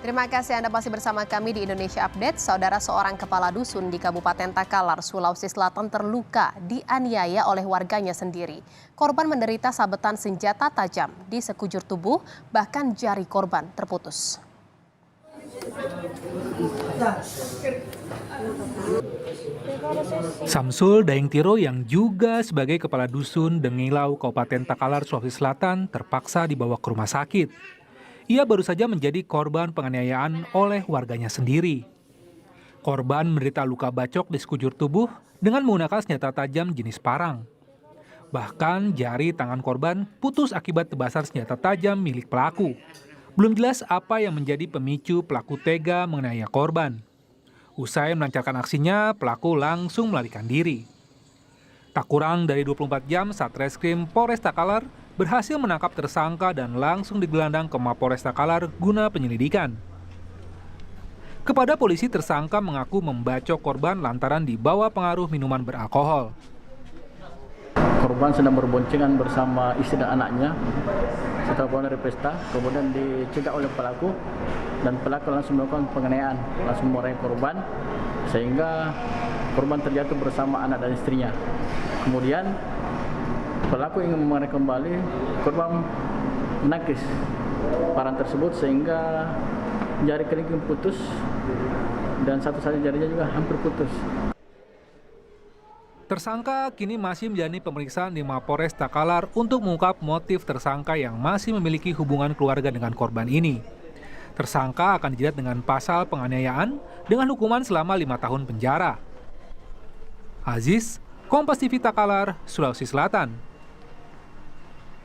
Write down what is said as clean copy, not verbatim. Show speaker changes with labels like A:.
A: Terima kasih Anda masih bersama kami di Indonesia Update. Saudara, seorang kepala dusun di Kabupaten Takalar, Sulawesi Selatan terluka dianiaya oleh warganya sendiri. Korban menderita sabetan senjata tajam di sekujur tubuh, bahkan jari korban terputus.
B: Samsul Daeng Tiro yang juga sebagai kepala dusun Dengilau, Kabupaten Takalar, Sulawesi Selatan terpaksa dibawa ke rumah sakit. Ia baru saja menjadi korban penganiayaan oleh warganya sendiri. Korban menderita luka bacok di sekujur tubuh dengan menggunakan senjata tajam jenis parang. Bahkan jari tangan korban putus akibat tebasan senjata tajam milik pelaku. Belum jelas apa yang menjadi pemicu pelaku tega menganiaya korban. Usai melancarkan aksinya, pelaku langsung melarikan diri. Tak kurang dari 24 jam, Satreskrim Polres Takalar berhasil menangkap tersangka dan langsung digelandang ke Mapolres Takalar guna penyelidikan. Kepada polisi, tersangka mengaku membacok korban lantaran dibawa pengaruh minuman beralkohol.
C: Korban sedang berboncengan bersama istri dan anaknya setelah pulang dari pesta, kemudian dicegat oleh pelaku dan pelaku langsung melakukan penganiayaan, langsung memarahi korban sehingga korban terjatuh bersama anak dan istrinya. Kemudian pelaku ingin memarahi kembali, korban menangkis parang tersebut sehingga jari kelingking putus dan satu-satunya jarinya juga hampir putus.
B: Tersangka kini masih menjalani pemeriksaan di Mapolres Takalar untuk mengungkap motif tersangka yang masih memiliki hubungan keluarga dengan korban ini. Tersangka akan dijerat dengan pasal penganiayaan dengan hukuman selama 5 tahun penjara. Aziz, Kompas TV Takalar, Sulawesi Selatan.